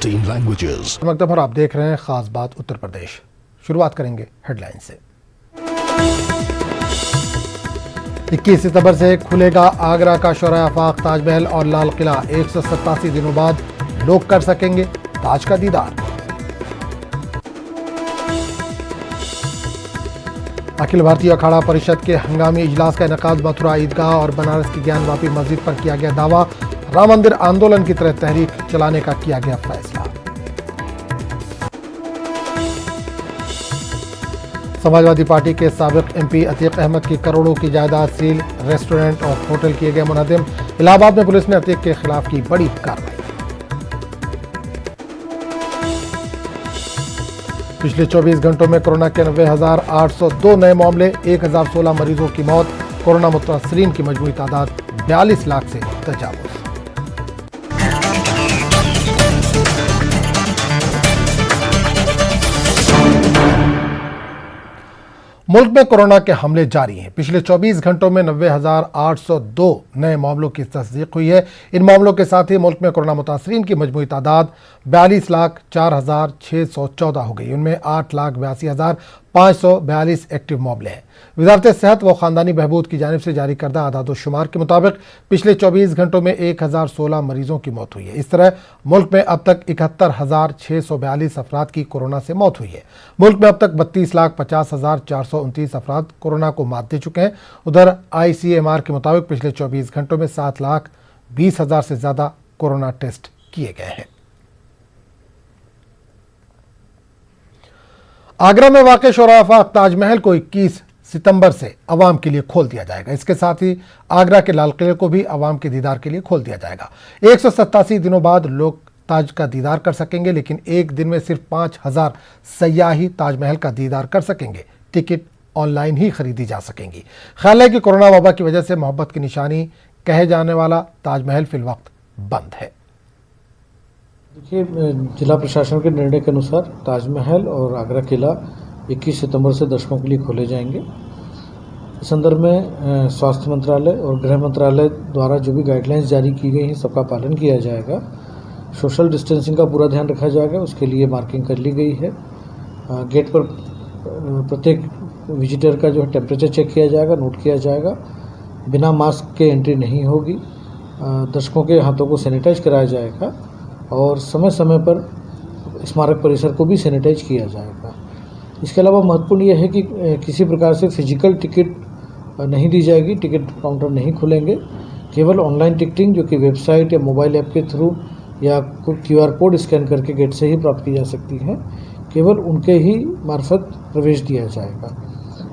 16 languages. मकतब पर आप देख रहे हैं खास बात उत्तर प्रदेश। शुरुआत करेंगे हेडलाइन से। 21 सितंबर से खुलेगा आगरा का शौरा आफाक, ताजमहल और लाल किला। 187 दिनों बाद लोग कर सकेंगे ताज का दीदार। अखिल भारतीय अखाड़ा परिषद के हंगामी इजलास का इनेकाद मथुरा ईदगाह और बनारस की ज्ञानवापी मस्जिद पर किया गया दावा। राम मंदिर आंदोलन की तरह तहरीक चलाने का किया गया फैसला। समाजवादी पार्टी के साबिक एमपी अतीक अहमद की करोड़ों की जायदाद सील, रेस्टोरेंट और होटल किए गए मुनहदिम। इलाहाबाद में पुलिस ने अतीक के खिलाफ की बड़ी कार्रवाई। पिछले 24 घंटों में कोरोना के 90,802 नए मामले, 1,016 मरीजों की मौत। कोरोना मुतासरीन की मजमूई तादाद 42 लाख से तजावुज। मुल्क में कोरोना के हमले जारी हैं। पिछले 24 घंटों में 90,802 नए मामलों की तस्दीक हुई है। इन मामलों के साथ ही मुल्क में कोरोना मुतासरीन की मजमूई तादाद 42,04,614 हो गई। उनमें 8,82,542 एक्टिव मामले हैं। वजारत सेहत व ख़ानदानी बहबूद की जानिब से जारी करदा आदाद-ओ-शुमार के मुताबिक पिछले 24 घंटों में 1,016 मरीजों की मौत हुई है। इस तरह मुल्क में अब तक 71,642 अफराद की कोरोना से मौत हुई है। मुल्क में अब तक 32,50,429 अफराद कोरोना को मात दे चुके हैं। उधर ICMR के मुताबिक पिछले 24 घंटों में 7,20,000 से ज़्यादा कोरोना टेस्ट किए गए हैं। आगरा में वाक़ शौरा आफाक ताजमहल को 21 सितंबर से अवाम के लिए खोल दिया जाएगा। इसके साथ ही आगरा के लाल किले को भी अवाम के दीदार के लिए खोल दिया जाएगा। 187 दिनों बाद लोग ताज का दीदार कर सकेंगे, लेकिन एक दिन में सिर्फ 5,000 सयाह ही ताजमहल का दीदार कर सकेंगे। टिकट ऑनलाइन ही खरीदी जा सकेंगी। ख्याल है कि कोरोना वबा की वजह से मोहब्बत की निशानी कहे जाने वाला ताजमहल फिलवक्त बंद है। देखिए, जिला प्रशासन के निर्णय के अनुसार ताजमहल और आगरा किला 21 सितंबर से दर्शकों के लिए खोले जाएंगे। इस संदर्भ में स्वास्थ्य मंत्रालय और गृह मंत्रालय द्वारा जो भी गाइडलाइंस जारी की गई हैं सबका पालन किया जाएगा। सोशल डिस्टेंसिंग का पूरा ध्यान रखा जाएगा, उसके लिए मार्किंग कर ली गई है। गेट पर प्रत्येक विजिटर का जो है टेम्परेचर चेक किया जाएगा, नोट किया जाएगा। बिना मास्क के एंट्री नहीं होगी। दर्शकों के हाथों को सैनिटाइज कराया जाएगा और समय समय पर स्मारक परिसर को भी सैनिटाइज किया जाएगा। इसके अलावा महत्वपूर्ण यह है कि किसी प्रकार से फिजिकल टिकट नहीं दी जाएगी, टिकट काउंटर नहीं खुलेंगे। केवल ऑनलाइन टिकटिंग जो कि वेबसाइट या मोबाइल ऐप के थ्रू या QR कोड स्कैन करके गेट से ही प्राप्त की जा सकती है, केवल उनके ही मार्फत प्रवेश दिया जाएगा।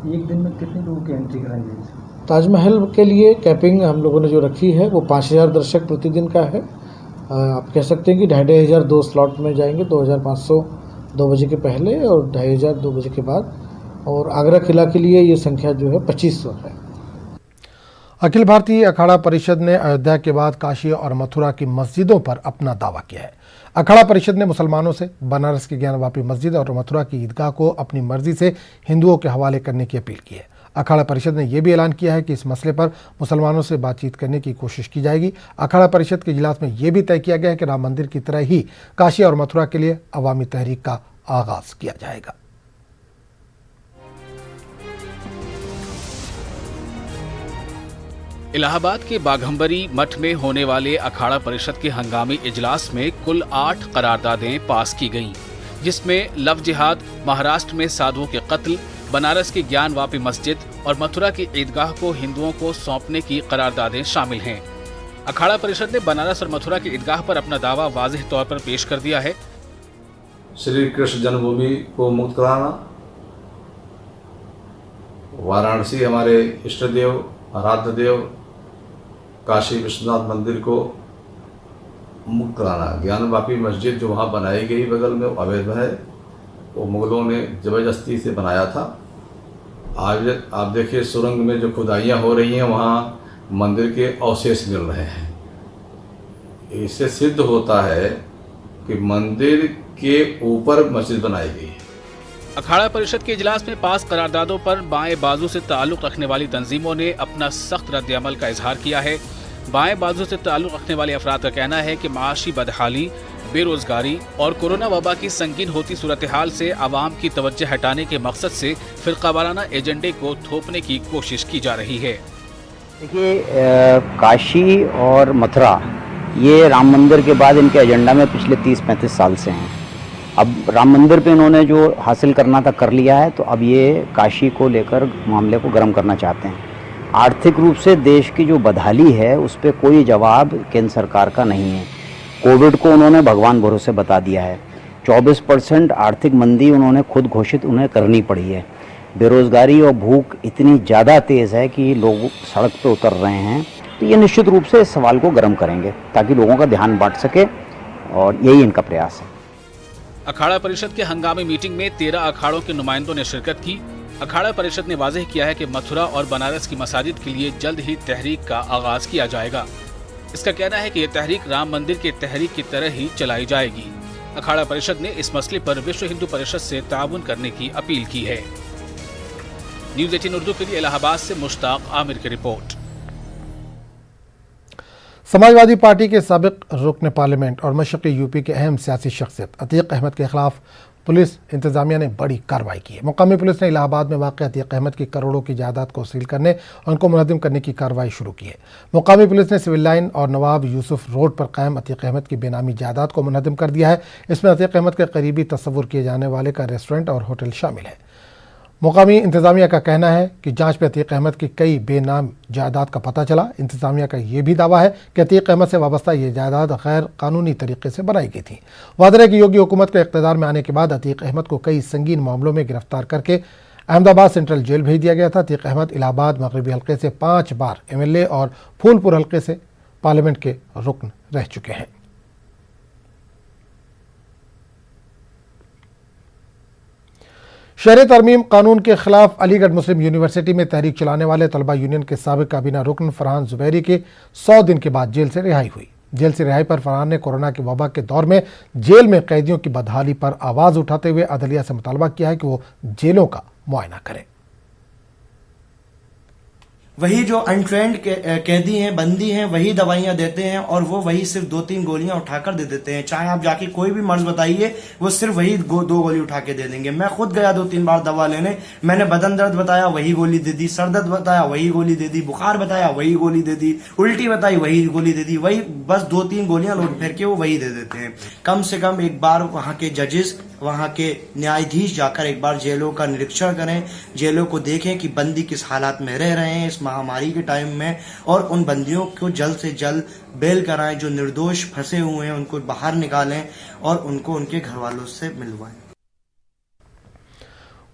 एक दिन में कितने लोगों की एंट्री कराई जाएगी? ताजमहल के लिए कैपिंग हम लोगों ने जो रखी है वो 5,000 दर्शक प्रतिदिन का है। आप कह सकते हैं कि 2,500 दो स्लॉट में जाएंगे, 2,500 2 बजे के पहले और 2,500 2 बजे के बाद। और आगरा किला के लिए ये संख्या जो है 2,500 है। अखिल भारतीय अखाड़ा परिषद ने अयोध्या के बाद काशी और मथुरा की मस्जिदों पर अपना दावा किया है। अखाड़ा परिषद ने मुसलमानों से बनारस की ज्ञानवापी मस्जिद और मथुरा की ईदगाह को अपनी मर्जी से हिंदुओं के हवाले करने की अपील की है। अखाड़ा परिषद ने यह भी ऐलान किया है कि इस मसले पर मुसलमानों से बातचीत करने की कोशिश की जाएगी। अखाड़ा परिषद के इजलास में यह भी तय किया गया है कि राम मंदिर की तरह ही काशी और मथुरा के लिए अवामी तहरीक का आगाज किया जाएगा। इलाहाबाद के बाघंबरी मठ में होने वाले अखाड़ा परिषद के हंगामी इजलास में कुल 8 करारदादें पास की गईं, जिसमें लव जिहाद, महाराष्ट्र में साधुओं के कत्ल, बनारस की ज्ञानवापी मस्जिद और मथुरा की ईदगाह को हिंदुओं को सौंपने की करारदादें शामिल हैं। अखाड़ा परिषद ने बनारस और मथुरा की ईदगाह पर अपना दावा वाज़ेह तौर पर पेश कर दिया है। श्री कृष्ण जन्मभूमि को मुक्त कराना, वाराणसी हमारे इष्ट देव आराध्य देव काशी विश्वनाथ मंदिर को मुक्त कराना, ज्ञानवापी मस्जिद जो वहाँ बनाई गई बगल में अवैध है, वो मुगलों ने ज़बरदस्ती से बनाया था। आज आप देखिए सुरंग में जो खुदाइयाँ हो रही हैं वहाँ मंदिर के अवशेष मिल रहे हैं। इससे सिद्ध होता है कि मंदिर के ऊपर मस्जिद बनाई गई है। अखाड़ा परिषद के इजलास में पास करारदादों पर बाएं बाजू से ताल्लुक रखने वाली तंजीमों ने अपना सख्त रद्द-ए-अमल का इजहार किया है। बाएं बाजू से ताल्लुक रखने वाले अफराद का कहना है कि माशी बदहाली, बेरोजगारी और कोरोना वबा की संगीन होती सूरत हाल से आवाम की तवज्जो हटाने के मकसद से फिरकावाराना एजेंडे को थोपने की कोशिश की जा रही है। देखिए, काशी और मथुरा ये राम मंदिर के बाद इनके एजेंडा में पिछले 30-35 साल से हैं। अब राम मंदिर पे इन्होंने जो हासिल करना था कर लिया है, तो अब ये काशी को लेकर मामले को गर्म करना चाहते हैं। आर्थिक रूप से देश की जो बदहाली है उस पर कोई जवाब केंद्र सरकार का नहीं है। कोविड को उन्होंने भगवान भरोसे बता दिया है। 24% आर्थिक मंदी उन्होंने खुद घोषित उन्हें करनी पड़ी है। बेरोज़गारी और भूख इतनी ज़्यादा तेज़ है कि लोग सड़क पर उतर रहे हैं। तो ये निश्चित रूप से इस सवाल को गर्म करेंगे ताकि लोगों का ध्यान बांट सके, और यही इनका प्रयास है। अखाड़ा परिषद के हंगामी मीटिंग में 13 अखाड़ों के नुमाइंदों ने शिरकत की। अखाड़ा परिषद ने वाज़ेह किया है कि मथुरा और बनारस की मसाजिद के लिए जल्द ही तहरीक का आगाज किया जाएगा। इसका कहना है कि यह तहरीक राम मंदिर की तहरीक की तरह ही चलाई जाएगी। अखाड़ा परिषद ने इस मसले पर विश्व हिंदू परिषद से ताउन करने की अपील की है। न्यूज़ 18 उर्दू के लिए इलाहाबाद से मुश्ताक आमिर की रिपोर्ट। समाजवादी पार्टी के साबिक रुकन पार्लियामेंट और मशरक़ी यूपी के अहम सियासी शख्सियत अतीक अहमद के खिलाफ पुलिस इंतजामिया ने बड़ी कार्रवाई की है। मुकामी पुलिस ने इलाहाबाद में वाक़ अतीक अहमद की करोड़ों की जायदाद को सील करने और उनको मुनज़्ज़म करने की कार्रवाई शुरू की है। मुकामी पुलिस ने सिविल लाइन और नवाब यूसुफ रोड पर कायम अतीक अहमद की बेनामी जायदाद को मुनज़्ज़म कर दिया है। इसमें अतीक अहमद के करीबी तस्वुर किए जाने वाले का रेस्टोरेंट और होटल शामिल है। मुकामी इंतजामिया का कहना है कि जांच में अतीक अहमद की कई बेनाम जायदाद का पता चला। इंतजामिया का यह भी दावा है कि अतीक अहमद से वाबस्ता ये जायदाद गैर कानूनी तरीके से बनाई गई थी। वाज़ेह है कि योगी हुकूमत के इक़्तिदार में आने के बाद अतीक अहमद को कई संगीन मामलों में गिरफ्तार करके अहमदाबाद सेंट्रल जेल भेज दिया गया था। अतीक अहमद इलाहाबाद मगरबी हल्के से 5 बार MLA और फूलपुर हल्के से पार्लियामेंट के रुकन रह चुके हैं। शहरी तरमीम कानून के खिलाफ अलीगढ़ मुस्लिम यूनिवर्सिटी में तहरीक चलाने वाले तलबा यूनियन के साबिक काबीना रुकन फरहान जुबैरी के 100 दिन के बाद जेल से रिहाई हुई। जेल से रिहाई पर फरहान ने कोरोना के वबा के दौर में जेल में कैदियों की बदहाली पर आवाज़ उठाते हुए अदलिया से मुतालबा किया है कि वो जेलों का मुआयना करें। वही जो अनट्रेंड कैदी हैं, बंदी हैं, वही दवाइयां देते हैं और वो वही सिर्फ 2-3 गोलियां उठाकर दे देते हैं। चाहे आप जाके कोई भी मर्ज बताइए, वो सिर्फ वही 2 गोली उठा के दे देंगे। मैं खुद गया 2-3 बार दवा लेने, मैंने बदन दर्द बताया वही गोली दे दी, सर दर्द बताया वही गोली दे दी, बुखार बताया वही गोली दे दी, उल्टी बताई वही गोली दे दी। वही बस 2-3 गोलियां लोट फेर के वो वही दे देते हैं। कम से कम एक बार वहां के जजेस, वहां के न्यायाधीश जाकर एक बार जेलों का निरीक्षण करें, जेलों को देखें कि बंदी किस हालात में रह रहे हैं इस महामारी के टाइम में, और उन बंदियों को जल्द से जल्द बेल कराएं। जो निर्दोष फंसे हुए हैं उनको बाहर निकालें और उनको उनके घर वालों से मिलवाएं।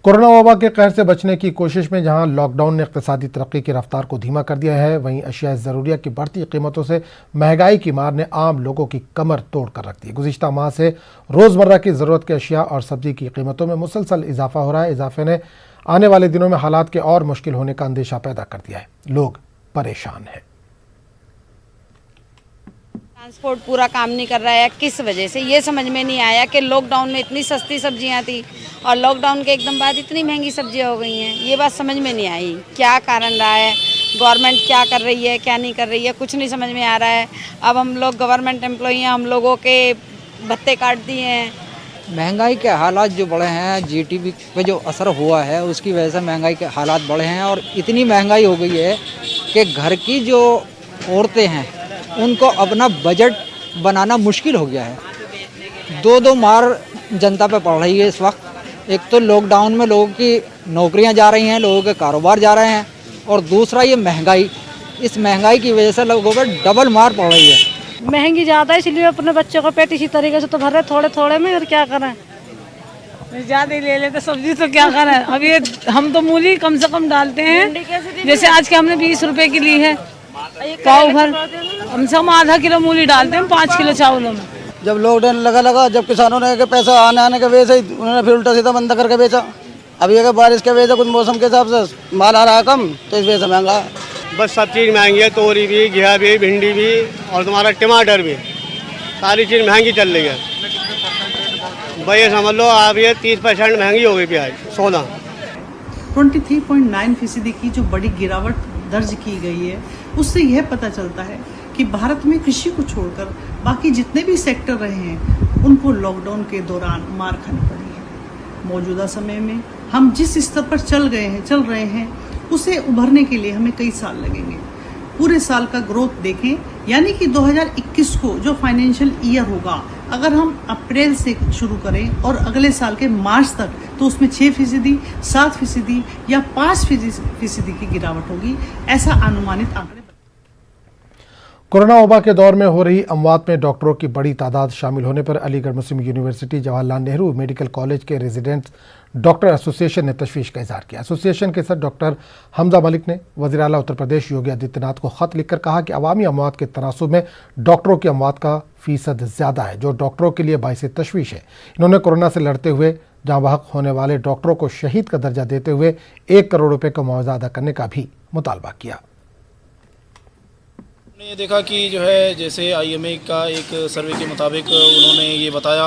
कोरोना वबा के कहर से बचने की कोशिश में जहां लॉकडाउन ने इक़्तिसादी तरक्की की रफ्तार को धीमा कर दिया है, वहीं अशिया ज़रूरिया की बढ़ती कीमतों से महंगाई की मार ने आम लोगों की कमर तोड़ कर रख दी। गुज़िश्ता माह से रोज़मर्रा की ज़रूरत के अशिया और सब्जी की कीमतों में मुसलसल इजाफा हो रहा है। इजाफे ने आने वाले दिनों में हालात के और मुश्किल होने का अंदेशा पैदा कर दिया है। लोग परेशान हैं। ट्रांसपोर्ट पूरा काम नहीं कर रहा है, किस वजह से ये समझ में नहीं आया कि लॉकडाउन में इतनी सस्ती सब्जियां थी और लॉकडाउन के एकदम बाद इतनी महंगी सब्जियां हो गई हैं। ये बात समझ में नहीं आई, क्या कारण रहा है, गवर्नमेंट क्या कर रही है, क्या नहीं कर रही है, कुछ नहीं समझ में आ रहा है। अब हम लोग गवर्नमेंट एम्प्लॉई हैं, हम लोगों के भत्ते काट दिए हैं। महंगाई के हालात जो बढ़े हैं, GDP पे जो असर हुआ है उसकी वजह से महंगाई के हालात बढ़े हैं और इतनी महंगाई हो गई है कि घर की जो औरतें हैं उनको अपना बजट बनाना मुश्किल हो गया है। 2 मार जनता पे पड़ रही है इस वक्त। एक तो लॉकडाउन में लोगों की नौकरियां जा रही हैं, लोगों के कारोबार जा रहे हैं, और दूसरा ये महंगाई, इस महंगाई की वजह से लोगों पर डबल मार पड़ रही है। महंगी ज़्यादा है, इसलिए अपने बच्चों को पेट इसी तरीके से तो भर रहे थोड़े थोड़े में, और क्या करें, ज़्यादा ही ले लेते सब्जी तो क्या करें। अब ये हम तो मूली कम से कम डालते हैं, जैसे आज के हमने 20 रुपए की ली है पाव भर, हम सब आधा किलो मूली डालते हैं 5 किलो चावलों में। जब लॉकडाउन लगा जब किसानों ने पैसा आने के वजह से उन्होंने फिर उल्टा सीधा बंद करके बेचा। अभी अगर बारिश के वजह से कुछ मौसम के हिसाब से माल आ रहा है कम, तो इस वजह से महंगा। बस सब चीज़ महंगी है, तोरी भी, घिया भी, भिंडी भी और तुम्हारा टमाटर भी, सारी चीज़ महंगी चल रही है। भाई समझ लो आप ये 30% महंगी हो गई प्याज। 23.9% की जो बड़ी गिरावट दर्ज की गई है, उससे यह पता चलता है कि भारत में कृषि को छोड़कर बाकी जितने भी सेक्टर रहे हैं उनको लॉकडाउन के दौरान मार खानी पड़ी है। मौजूदा समय में हम जिस स्तर पर चल रहे हैं उसे उभरने के लिए हमें कई साल लगेंगे। पूरे साल का ग्रोथ देखें, यानी कि 2021 को जो फाइनेंशियल ईयर होगा, अगर हम अप्रैल से शुरू करें और अगले साल के मार्च तक, तो उसमें 6%, 7% या 5% की गिरावट होगी, ऐसा अनुमानित आंकड़े। कोरोना वबा के दौर में हो रही अमवात में डॉक्टरों की बड़ी तादाद शामिल होने पर Aligarh Muslim University Jawaharlal Nehru Medical College के रेजिडेंट्स डॉक्टर एसोसिएशन ने तशवीश का इजहार किया। एसोसिएशन के सदस्य डॉक्टर हमजा मलिक ने वज़ीर आला उत्तर प्रदेश योगी आदित्यनाथ को खत लिखकर कहा कि अवामी अमवात के तनासुब में डॉक्टरों की अमवात का फीसद ज़्यादा है, जो डॉक्टरों के लिए बाइस तशवीश है। इन्होंने कोरोना से लड़ते हुए जहाँ बहक होने वाले डॉक्टरों को शहीद का दर्जा देते हुए 1 करोड़ रुपये का मुआवजा अदा करने का भी मुतालबा किया। हमने ये देखा कि जो है जैसे IMA का एक सर्वे के मुताबिक उन्होंने ये बताया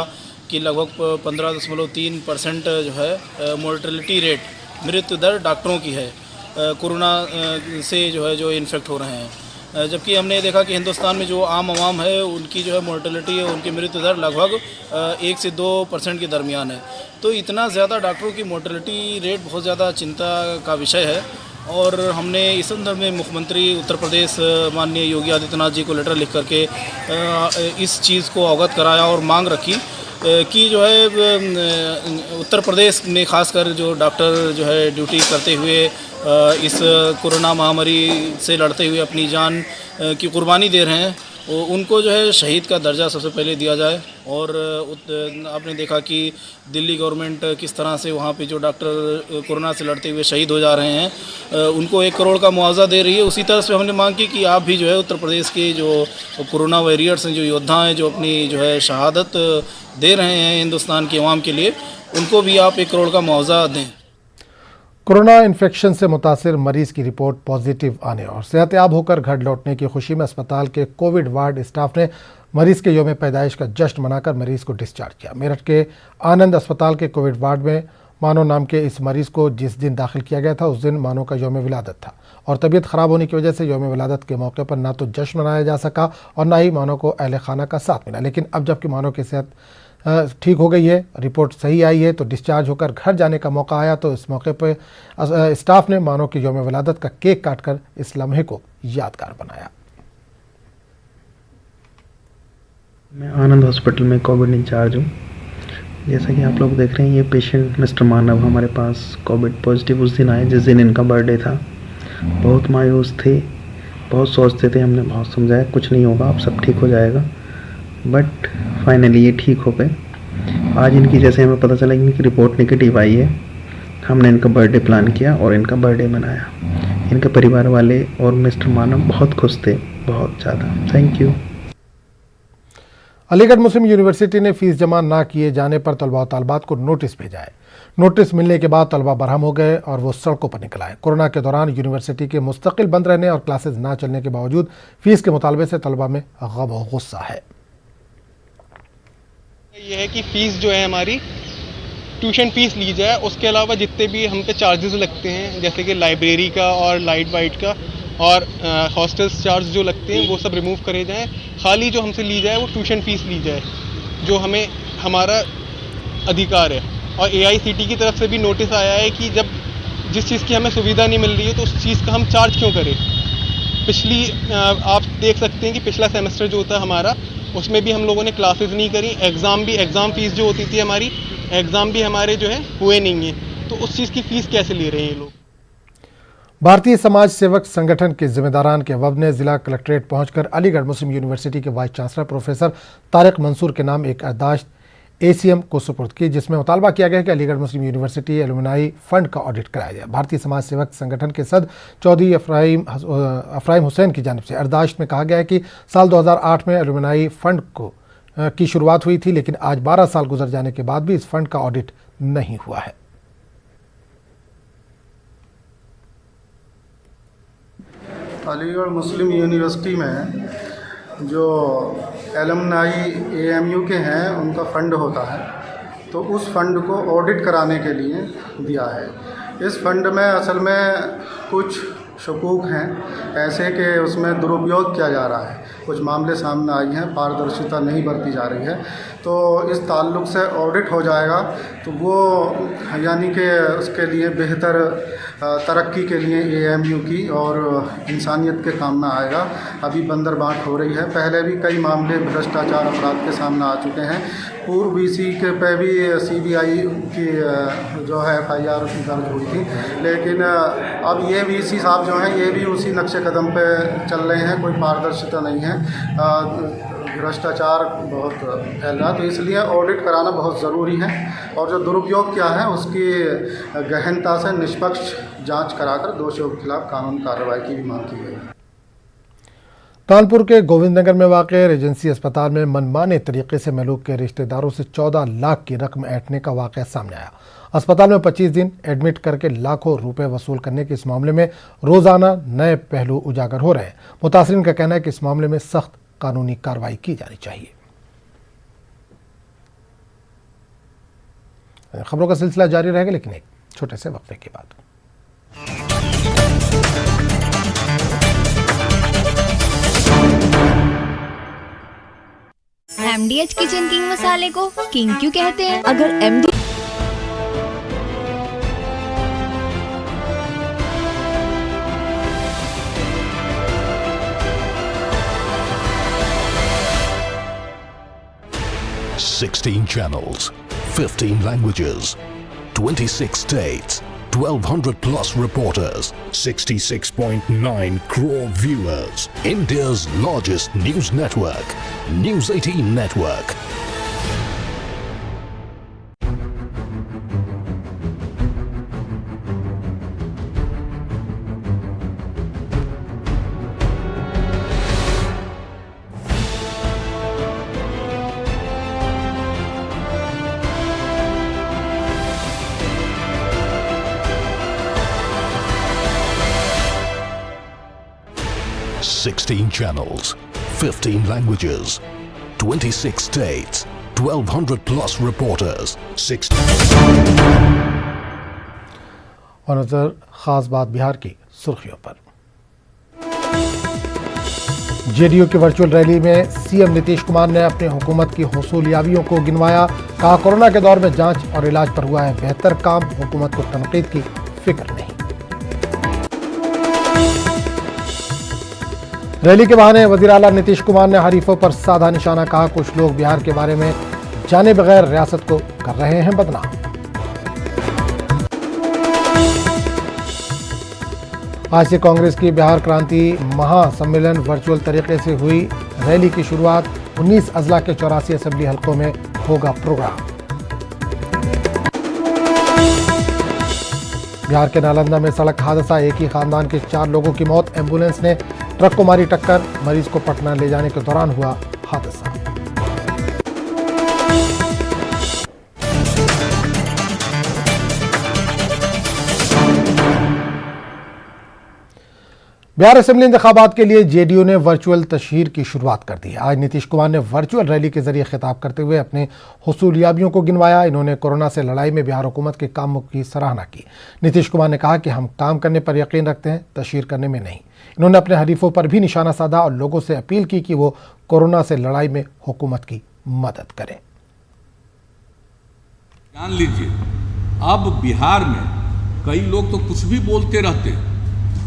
कि लगभग 15.3% जो है मोर्टेलिटी रेट, मृत्यु दर डॉक्टरों की है कोरोना से जो इन्फेक्ट हो रहे हैं। जबकि हमने देखा कि हिंदुस्तान में जो आम आवाम है उनकी जो है मोर्टेलिटी है, उनकी मृत्यु दर लगभग 1 से 2% के दरमियान है। तो इतना ज़्यादा डॉक्टरों की मोर्टेलिटी रेट बहुत ज़्यादा चिंता का विषय है। और हमने इस संदर्भ में मुख्यमंत्री उत्तर प्रदेश माननीय योगी आदित्यनाथ जी को लेटर लिख करके इस चीज़ को अवगत कराया और मांग रखी कि जो है उत्तर प्रदेश में खासकर जो डॉक्टर जो है ड्यूटी करते हुए इस कोरोना महामारी से लड़ते हुए अपनी जान की कुर्बानी दे रहे हैं, उनको जो है शहीद का दर्जा सबसे पहले दिया जाए। और आपने देखा कि दिल्ली गवर्नमेंट किस तरह से वहाँ पे जो डॉक्टर कोरोना से लड़ते हुए शहीद हो जा रहे हैं, उनको 1 करोड़ का मुआवजा दे रही है। उसी तरह से हमने मांग की कि आप भी जो है उत्तर प्रदेश के जो कोरोना वॉरियर्स हैं, जो योद्धा हैं, जो अपनी जो है शहादत दे रहे हैं हिंदुस्तान की आवाम के लिए, उनको भी आप 1 करोड़ का मुआवजा दें। कोरोना इन्फेक्शन से मुतासिर मरीज की रिपोर्ट पॉजिटिव आने और सेहतयाब होकर घर लौटने की खुशी में अस्पताल के कोविड वार्ड स्टाफ ने मरीज के यौम पैदाइश का जश्न मनाकर मरीज को डिस्चार्ज किया। मेरठ के आनंद अस्पताल के कोविड वार्ड में मानो नाम के इस मरीज को जिस दिन दाखिल किया गया था, उस दिन मानो का यौम विलादत था और तबीयत ख़राब होने की वजह से यौम विलादत के मौके पर ना तो जश्न मनाया जा सका और ना ही मानो को अहले खाना का साथ मिला। लेकिन अब जबकि मानो की सेहत ठीक हो गई है, रिपोर्ट सही आई है, तो डिस्चार्ज होकर घर जाने का मौका आया, तो इस मौके पर स्टाफ ने मानो की यौम विलादत का केक काटकर इस लम्हे को यादगार बनाया। मैं आनंद हॉस्पिटल में कोविड इंचार्ज हूँ। जैसा कि आप लोग देख रहे हैं, ये पेशेंट मिस्टर मानव हमारे पास कोविड पॉजिटिव उस दिन आए जिस दिन इनका बर्थडे था। बहुत मायूस थे, बहुत सोचते थे, हमने बहुत समझाया कुछ नहीं होगा, अब सब ठीक हो जाएगा, बट फाइनली ये ठीक हो गए। आज इनकी जैसे हमें पता चला इनकी रिपोर्ट नेगेटिव आई है, हमने इनका बर्थडे प्लान किया और इनका बर्थडे मनाया। इनके परिवार वाले और मिस्टर मानव बहुत खुश थे, बहुत ज़्यादा। Thank you. Aligarh Muslim university ने फीस जमा ना किए जाने पर तलबा और तालबात को नोटिस भेजा है। नोटिस मिलने के बाद तलबा बरहम हो गए और वो सड़कों पर निकल आए। कोरोना के दौरान यूनिवर्सिटी के मुस्तकिल बंद रहने और क्लासेस ना चलने के बावजूद फीस के मुतालबे से तलबा में गम और गुस्सा है। ये है कि फ़ीस जो है हमारी ट्यूशन फ़ीस ली जाए, उसके अलावा जितने भी हम पे चार्जेस लगते हैं जैसे कि लाइब्रेरी का और लाइट वाइट का और हॉस्टल्स चार्ज जो लगते हैं वो सब रिमूव करे जाएं। खाली जो हमसे ली जाए वो ट्यूशन फ़ीस ली जाए, जो हमें हमारा अधिकार है। और AICTE की तरफ से भी नोटिस आया है कि जब जिस चीज़ की हमें सुविधा नहीं मिल रही है तो उस चीज़ का हम चार्ज क्यों करें। आप देख सकते हैं कि पिछला सेमेस्टर जो था हमारा, उसमें भी हम लोगों ने क्लासेस नहीं करी, एग्ज़ाम फ़ीस जो होती थी हमारी, एग्ज़ाम भी हमारे जो है हुए नहीं हैं, तो उस चीज़ की फ़ीस कैसे ले रहे हैं ये लोग। भारतीय समाज सेवक संगठन के जिम्मेदारान के वफद ने जिला कलेक्ट्रेट पहुंचकर अलीगढ़ मुस्लिम यूनिवर्सिटी के vice chancellor professor Tariq Mansoor के नाम एक याददाश्त ACM को सुपुर्द की, जिसमें मुतालबा किया गया कि Aligarh Muslim university alumni fund का ऑडिट कराया जाए। भारतीय समाज सेवक संगठन के सदस्य चौधरी अफराइम हुसैन की जानिब से याददाश्त में कहा गया है कि साल 2008 में एलुमनाई फंड की शुरुआत हुई थी, लेकिन आज 12 साल गुजर जाने के बाद भी इस फंड का ऑडिट नहीं हुआ है। अलीगढ़ मुस्लिम यूनिवर्सिटी में जो एलुमनाई AMU के हैं उनका फ़ंड होता है, तो उस फंड को ऑडिट कराने के लिए दिया है। इस फंड में असल में कुछ शकूक हैं ऐसे कि उसमें दुरुपयोग किया जा रहा है, कुछ मामले सामने आए हैं, पारदर्शिता नहीं बरती जा रही है। तो इस ताल्लुक़ से ऑडिट हो जाएगा तो वो यानी कि उसके लिए बेहतर तरक्की के लिए AMU की और इंसानियत के काम में आएगा। अभी बंदरबांट हो रही है, पहले भी कई मामले भ्रष्टाचार अपराध के सामने आ चुके हैं। पूर्व VC के पे भी CBI की जो है FIR दर्ज हुई थी, लेकिन अब ये VC साहब जो हैं ये भी उसी नक्शे कदम पे चल रहे हैं, कोई पारदर्शिता नहीं है, भ्रष्टाचार बहुत फैल रहा, तो इसलिए ऑडिट कराना बहुत ज़रूरी है और जो दुरुपयोग क्या है उसकी गहनता से निष्पक्ष जांच कराकर दोषियों के खिलाफ कानूनी कार्रवाई की भी मांग की गई। कानपुर के गोविंदनगर में वाक़ रेजेंसी अस्पताल में मनमाने तरीके से मलूक के रिश्तेदारों से 14 लाख की रकम ऐंठने का वाक़या सामने आया। अस्पताल में 25 दिन एडमिट करके लाखों रुपए वसूल करने के इस मामले में रोजाना नए पहलू उजागर हो रहे हैं। मुतासरीन का कहना है कि इस मामले में सख्त कानूनी कार्रवाई की जानी चाहिए। खबरों का सिलसिला जारी रहेगा, लेकिन एक छोटे से वक्फे के बाद। MDH किचन किंग मसाले को किंग क्यों कहते हैं? अगर MD $16 channels, 15 languages, 26 states, 1,200 plus reporters, 66.9 crore viewers. India's largest news network, News 18 Network. $16 channels, 15 languages, 26 states, 1,200 plus reporters, और नजर खास बात बिहार की सुर्खियों पर। JDU की वर्चुअल रैली में CM नीतीश कुमार ने अपनी हुकूमत की हुसूलियाबियों को गिनवाया। कहा, कोरोना के दौर में जांच और इलाज पर हुआ है बेहतर काम, हुकूमत को तनकीद की फिक्र नहीं। रैली के बहाने वज़ीर आला नीतीश कुमार ने हरीफों पर साधा निशाना। कहा, कुछ लोग बिहार के बारे में जाने बगैर रियासत को कर रहे हैं बदनाम। आज से कांग्रेस की बिहार क्रांति महासम्मेलन वर्चुअल तरीके से हुई। रैली की शुरुआत 19 अजला के 84 असेंबली हलकों में होगा प्रोग्राम। बिहार के नालंदा में सड़क हादसा, एक ही खानदान के 4 लोगों की मौत। एम्बुलेंस ने ट्रक को मारी टक्कर, मरीज को पटना ले जाने के दौरान हुआ हादसा। बिहार असेंबली इंतखाबात के लिए JDU ने वर्चुअल तशहीर की शुरुआत कर दी है। आज नीतीश कुमार ने वर्चुअल रैली के जरिए खिताब करते हुए अपने हुसूलियाबियों को गिनवाया। इन्होंने कोरोना से लड़ाई में बिहार हुकूमत के कामों की सराहना की। नीतीश कुमार ने कहा कि हम काम करने पर यकीन रखते हैं, तशहीर करने में नहीं। इन्होंने अपने हरीफों पर भी निशाना साधा और लोगों से अपील की कि वो कोरोना से लड़ाई में हुकूमत की मदद करें। जान लीजिए, अब बिहार में कई लोग तो कुछ भी बोलते रहते हैं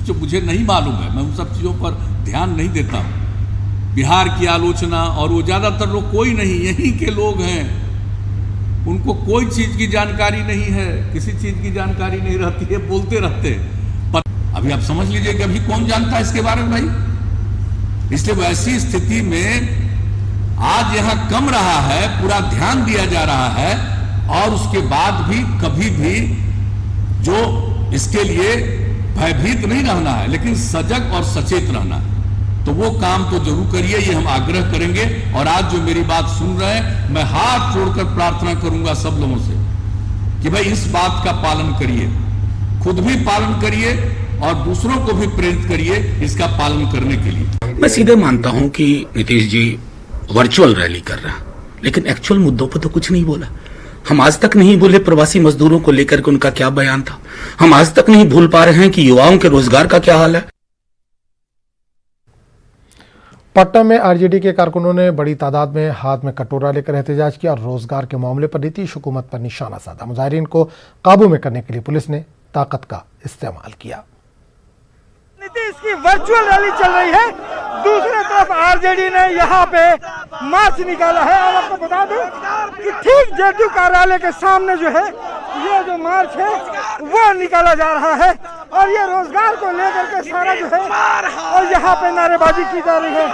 जो मुझे नहीं मालूम है, मैं उन सब चीज़ों पर ध्यान नहीं देता हूँ। बिहार की आलोचना, और वो ज़्यादातर लोग कोई नहीं, यहीं के लोग हैं, उनको कोई चीज़ की जानकारी नहीं है, किसी चीज़ की जानकारी नहीं रहती है, बोलते रहते हैं। पर अभी आप समझ लीजिए कि अभी कौन जानता है इसके बारे में भाई। इसलिए वैसी स्थिति में आज यहाँ कम रहा है, पूरा ध्यान दिया जा रहा है, और उसके बाद भी कभी भी जो इसके लिए भयभीत नहीं रहना है, लेकिन सजग और सचेत रहना है। तो वो काम तो जरूर करिए, ये हम आग्रह करेंगे। और आज जो मेरी बात सुन रहे हैं, मैं हाथ जोड़कर प्रार्थना करूंगा सब लोगों से कि भाई इस बात का पालन करिए, खुद भी पालन करिए और दूसरों को भी प्रेरित करिए इसका पालन करने के लिए। मैं सीधे मानता हूं कि नीतीश जी वर्चुअल रैली कर रहा, लेकिन एक्चुअल मुद्दों पर तो कुछ नहीं बोला। हम आज तक नहीं भूले प्रवासी मजदूरों को लेकर के उनका क्या बयान था। हम आज तक नहीं भूल पा रहे हैं कि युवाओं के रोजगार का क्या हाल है। पटना में आरजेडी के कारकुनों ने बड़ी तादाद में हाथ में कटोरा लेकर एहतजाज किया और रोजगार के मामले पर नीतीश हुकूमत पर निशाना साधा। मुजाहिरीन को काबू में करने के लिए पुलिस ने ताकत का इस्तेमाल किया। नीतीश की वर्चुअल रैली चल रही है, दूसरी तरफ आरजेडी ने यहाँ पे मार्च निकाला है। और आपको बता दूं कि ठीक जेडीयू कार्यालय के सामने जो है ये जो मार्च है वो निकाला जा रहा है और ये रोजगार को लेकर के सारा जो है और यहाँ पे नारेबाजी की जा रही है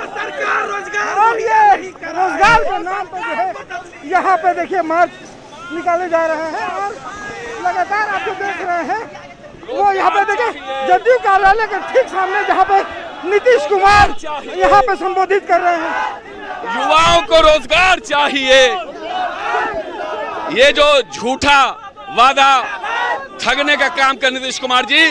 और ये रोजगार के नाम पर जो है यहाँ पे देखिए मार्च निकाले जा रहे हैं और लगातार आप जो देख रहे हैं वो यहाँ पे देखिए जदयू कार्यालय के ठीक सामने जहाँ पे नीतीश कुमार यहाँ पे संबोधित कर रहे हैं। युवाओं को रोजगार चाहिए, ये जो झूठा वादा ठगने का काम कर नीतीश कुमार जी,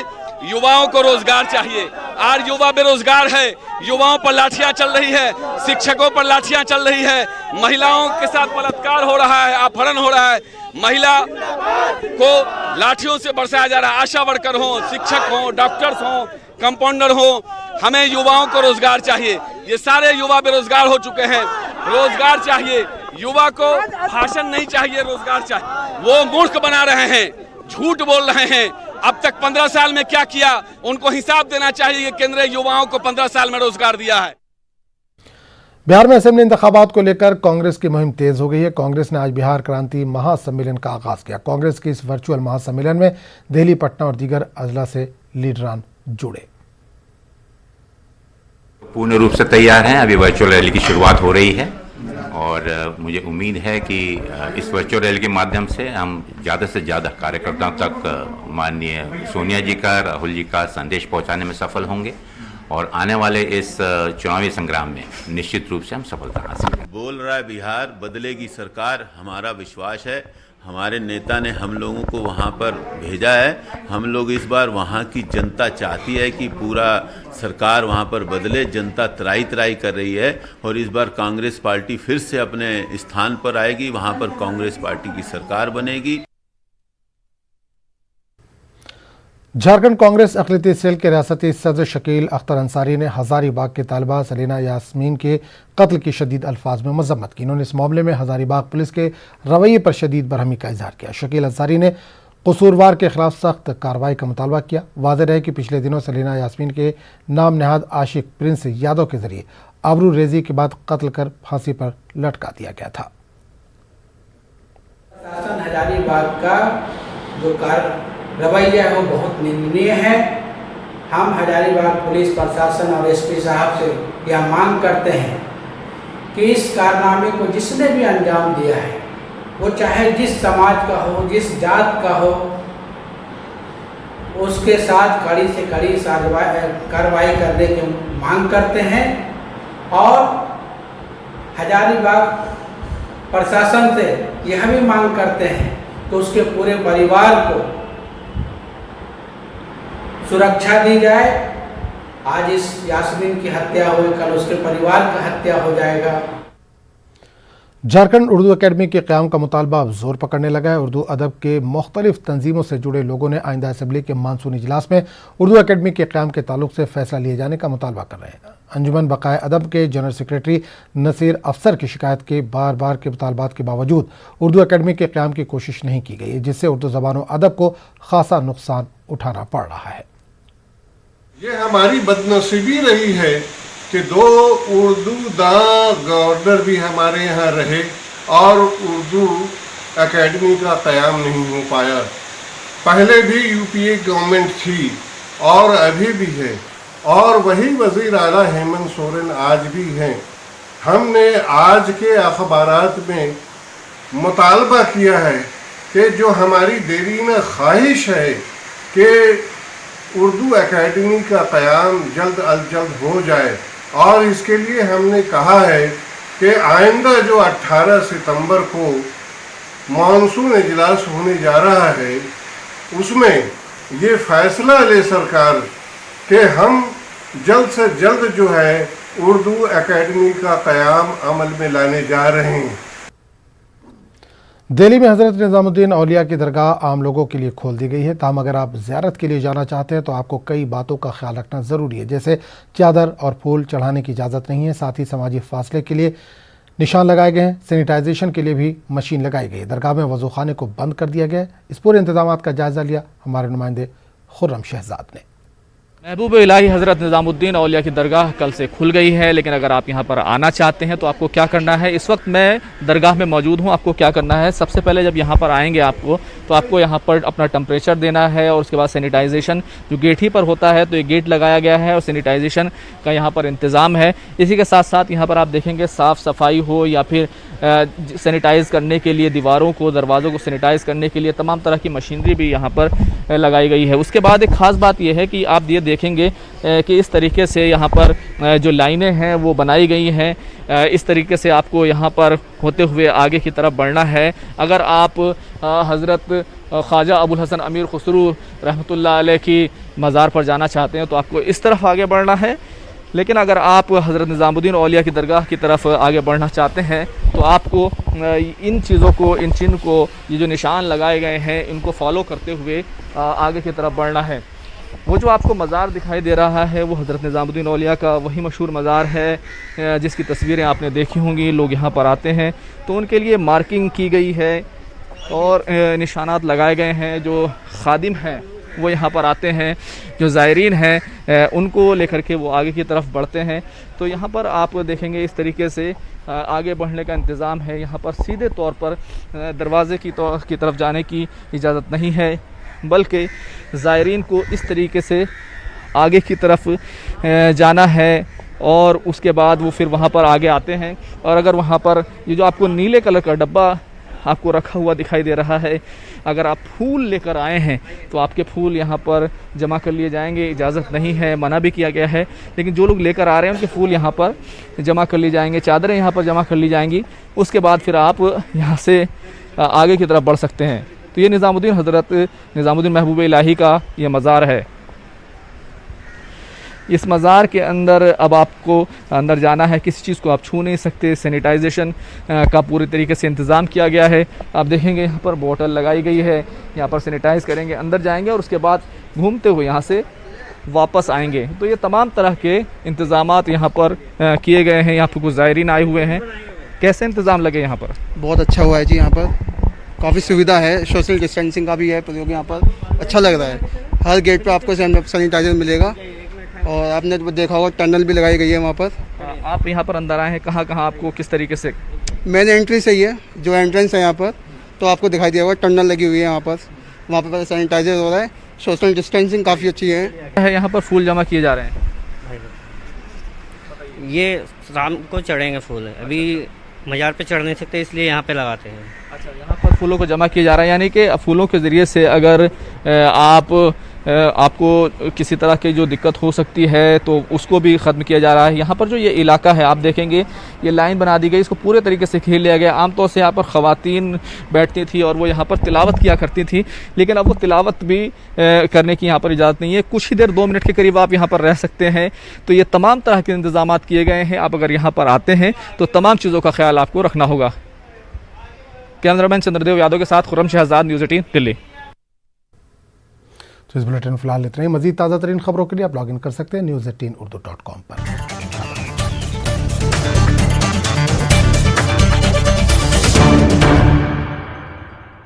युवाओं को रोजगार चाहिए। आज युवा बेरोजगार है, युवाओं पर लाठियां चल रही है, शिक्षकों पर लाठियां चल रही है, महिलाओं के साथ बलात्कार हो रहा है, अपहरण हो रहा है, महिला को लाठियों से बरसाया जा रहा है। आशा वर्कर हो, शिक्षक हो, डॉक्टर्स हो, कंपाउंडर हो, हमें युवाओं को रोजगार चाहिए। ये सारे युवा बेरोजगार हो चुके हैं, रोजगार चाहिए। युवा को भाषण नहीं चाहिए, रोजगार चाहिए। वो मूर्ख बना रहे हैं, झूठ बोल रहे हैं। अब तक 15 साल में क्या किया, उनको हिसाब देना चाहिए कि केंद्र युवाओं को 15 साल में रोजगार दिया है। बिहार में असेंबली इंतखाबात को लेकर कांग्रेस की मुहिम तेज हो गई है। कांग्रेस ने आज बिहार क्रांति महासम्मेलन का आगाज किया। कांग्रेस के इस वर्चुअल महासम्मेलन में दिल्ली, पटना और दीगर अजला से लीडरान जुड़े। पूर्ण रूप से तैयार हैं। अभी वर्चुअल रैली की शुरुआत हो रही है और मुझे उम्मीद है कि इस वर्चुअल रैली के माध्यम से हम ज़्यादा से ज़्यादा कार्यकर्ताओं तक माननीय सोनिया जी का, राहुल जी का संदेश पहुंचाने में सफल होंगे और आने वाले इस चुनावी संग्राम में निश्चित रूप से हम सफलता हासिल करेंगे। बोल रहा है बिहार बदलेगी सरकार, हमारा विश्वास है। हमारे नेता ने हम लोगों को वहाँ पर भेजा है। हम लोग इस बार वहाँ की जनता चाहती है कि पूरा सरकार वहाँ पर बदले। जनता त्राई त्राई कर रही है और इस बार कांग्रेस पार्टी फिर से अपने स्थान पर आएगी। वहाँ पर कांग्रेस पार्टी की सरकार बनेगी। झारखंड कांग्रेस अक़लियती सेल के रियासती सदर शकील अख्तर अंसारी ने हजारीबाग के तालिबा सलीना यास्मीन के कत्ल की शदीद अल्फाज में मजम्मत की। इन्होंने इस मामले में हजारीबाग पुलिस के रवैये पर शदीद बरहमी का इजहार किया। शकील अंसारी ने कसूरवार के खिलाफ सख्त कार्रवाई का मुतालबा किया। वाज़ेह रहे कि पिछले दिनों सलीना यास्मीन के नाम नहाद आशिक प्रिंस यादव के जरिए आबरू रेजी के बाद कत्ल कर फांसी पर लटका दिया गया था। हजारीबाग का जो रवैया है वो बहुत निंदनीय है। हम हजारीबाग पुलिस प्रशासन और एसपी साहब से यह मांग करते हैं कि इस कारनामे को जिसने भी अंजाम दिया है, वो चाहे जिस समाज का हो, जिस जात का हो, उसके साथ कड़ी से कड़ी कार्रवाई करने की मांग करते हैं और हजारीबाग प्रशासन से यह भी मांग करते हैं कि उसके पूरे परिवार को सुरक्षा दी जाए। आज इस यास्मीन की हत्या हुई, कल उसके परिवार की हत्या हो जाएगा। झारखंड उर्दू अकेडमी के क़याम का मुतालबा अब जोर पकड़ने लगा है। उर्दू अदब के मुख्तलिफ तंजीमों से जुड़े लोगों ने आइंदा असम्बली के मानसून इजलास में उर्दू अकेडमी के क़याम के ताल्लुक से फैसला लिए जाने का मुतालबा कर रहे हैं। अंजुमन बकाए अदब के जनरल सेक्रेटरी नसीर अफसर की शिकायत के बार बार के मुतालबात के बावजूद उर्दू अकेडमी के क़याम की कोशिश नहीं की गई, जिससे उर्दू ज़बान व अदब को खासा नुकसान उठाना पड़ रहा है। ये हमारी बदनसीबी रही है कि दो उर्दू दां गवर्नर भी हमारे यहाँ रहे और उर्दू एकेडमी का क़याम नहीं हो पाया। पहले भी यूपीए गवर्नमेंट थी और अभी भी है और वही वज़ीर आला हेमंत सोरेन आज भी हैं। हमने आज के अखबारात में मुतालबा किया है कि जो हमारी देरीना ख्वाहिश है कि उर्दू एकेडमी का क़याम जल्द अज जल्द हो जाए और इसके लिए हमने कहा है कि आइंदा जो 18 सितंबर को मानसून इजलास होने जा रहा है उसमें ये फैसला ले सरकार कि हम जल्द से जल्द जो है उर्दू एकेडमी का क़याम अमल में लाने जा रहे हैं। दिल्ली में हज़रत निज़ामुद्दीन औलिया की दरगाह आम लोगों के लिए खोल दी गई है। ताहम अगर आप ज़ियारत के लिए जाना चाहते हैं तो आपको कई बातों का ख्याल रखना ज़रूरी है, जैसे चादर और फूल चढ़ाने की इजाज़त नहीं है। साथ ही समाजी फासले के लिए निशान लगाए गए हैं। सैनिटाइजेशन के लिए भी मशीन लगाई गई है। दरगाह में वज़ूखाने को बंद कर दिया गया है। इस पूरे इंतजाम का जायज़ा लिया हमारे नुमाइंदे खुर्रम शहजाद ने। महबूब इलाही हज़रत निज़ामुद्दीन औलिया की दरगाह कल से खुल गई है, लेकिन अगर आप यहाँ पर आना चाहते हैं तो आपको क्या करना है। इस वक्त मैं दरगाह में मौजूद हूँ। आपको क्या करना है, सबसे पहले जब यहाँ पर आएंगे तो आपको यहाँ पर अपना टेम्परेचर देना है और उसके बाद सैनिटाइजेशन जो गेट ही पर होता है, तो ये गेट लगाया गया है और सैनिटाइजेशन का यहाँ पर इंतज़ाम है। इसी के साथ साथ यहाँ पर आप देखेंगे साफ़ सफाई हो या फिर सैनिटाइज़ करने के लिए दीवारों को, दरवाज़ों को सैनिटाइज़ करने के लिए तमाम तरह की मशीनरी भी यहाँ पर लगाई गई है। उसके बाद एक ख़ास बात यह है कि आप ये देखेंगे कि इस तरीके से यहाँ पर जो लाइनें हैं वो बनाई गई हैं। इस तरीके से आपको यहाँ पर होते हुए आगे की तरफ बढ़ना है। अगर आप हज़रत ख्वाजा अबुल हसन अमीर खुसरू रहमतुल्लाह अलैह की मज़ार पर जाना चाहते हैं तो आपको इस तरफ आगे बढ़ना है। लेकिन अगर आप हज़रत निज़ामुद्दीन औलिया की दरगाह की तरफ आगे बढ़ना चाहते हैं तो आपको इन चीज़ों को, इन चिन्ह को, ये जो निशान लगाए गए हैं, इनको फॉलो करते हुए आगे की तरफ बढ़ना है। वो जो आपको मज़ार दिखाई दे रहा है वो हज़रत निज़ामुद्दीन औलिया का वही मशहूर मज़ार है जिसकी तस्वीरें आपने देखी होंगी। लोग यहाँ पर आते हैं तो उनके लिए मार्किंग की गई है और निशानात लगाए गए हैं। जो खादिम हैं वो यहाँ पर आते हैं, जो ज़ायरीन हैं उनको लेकर के वो आगे की तरफ बढ़ते हैं। तो यहाँ पर आप देखेंगे इस तरीके से आगे बढ़ने का इंतज़ाम है। यहाँ पर सीधे तौर पर दरवाज़े की तरफ जाने की इजाज़त नहीं है, बल्कि ज़ायरीन को इस तरीके से आगे की तरफ जाना है और उसके बाद वो फिर वहाँ पर आगे आते हैं। और अगर वहाँ पर ये जो आपको नीले कलर का डब्बा आपको रखा हुआ दिखाई दे रहा है, अगर आप फूल लेकर आए हैं तो आपके फूल यहाँ पर जमा कर लिए जाएंगे। इजाज़त नहीं है, मना भी किया गया है, लेकिन जो लोग लेकर आ रहे हैं उनके फूल यहाँ पर जमा कर लिए जाएंगे, चादरें यहाँ पर जमा कर ली जाएंगी। उसके बाद फिर आप यहाँ से आगे की तरफ बढ़ सकते हैं। तो ये निज़ामुद्दीन हज़रत निज़ामुद्दीन महबूब इलाही का ये मज़ार है। इस मज़ार के अंदर अब आपको अंदर जाना है, किसी चीज़ को आप छू नहीं सकते। सैनिटाइजेशन का पूरी तरीके से इंतज़ाम किया गया है। आप देखेंगे यहाँ पर बोतल लगाई गई है, यहाँ पर सैनिटाइज़ करेंगे, अंदर जाएंगे और उसके बाद घूमते हुए यहाँ से वापस आएंगे। तो ये तमाम तरह के इंतज़ामात यहाँ पर किए गए हैं। यहाँ पर कुछ ज़ायरीन आए हुए हैं। कैसे इंतज़ाम लगे यहाँ पर? बहुत अच्छा हुआ है जी, यहाँ पर काफ़ी सुविधा है, सोशल डिस्टेंसिंग का भी है प्रयोग यहाँ पर, अच्छा लग रहा है। हर गेट पर आपको सैनिटाइजर मिलेगा और आपने देखा होगा टनल भी लगाई गई है वहाँ पर। आप यहाँ पर अंदर आए हैं, कहाँ कहाँ आपको किस तरीके से? मेन एंट्री से ही है, जो एंट्रेंस है यहाँ पर तो आपको दिखाई दिया होगा टनल लगी हुई है यहाँ पर, वहाँ पर सैनिटाइजर हो रहा है। सोशल डिस्टेंसिंग काफ़ी अच्छी है। यहाँ पर फूल जमा किए जा रहे हैं, ये शाम को चढ़ेंगे फूल, अभी मज़ार पे चढ़ नहीं सकते इसलिए यहाँ पे लगाते हैं। अच्छा, यहाँ पर फूलों को जमा किया जा रहा है, यानी कि फूलों के ज़रिए से अगर आपको किसी तरह की जो दिक्कत हो सकती है तो उसको भी ख़त्म किया जा रहा है। यहाँ पर जो ये इलाका है आप देखेंगे ये लाइन बना दी गई, इसको पूरे तरीके से घेर लिया गया। आमतौर से यहाँ पर ख़वातीन बैठती थी और वो यहाँ पर तिलावत किया करती थी, लेकिन अब वो तिलावत भी करने की यहाँ पर इजाज़त नहीं है। कुछ ही देर 2 मिनट के करीब आप यहाँ पर रह सकते हैं। तो ये तमाम तरह के इंतज़ाम किए गए हैं। आप अगर यहाँ पर आते हैं तो तमाम चीज़ों का ख्याल आपको रखना होगा। कैमरामैन चंद्रदेव यादव के साथ खुर्रम शहजाद, न्यूज़ 18 दिल्ली। तो इस बुलेटिन फिलहाल इतना ही। मजीद ताज़ा तरीन खबरों के लिए आप लॉगिन कर सकते हैं news18urdu.com पर।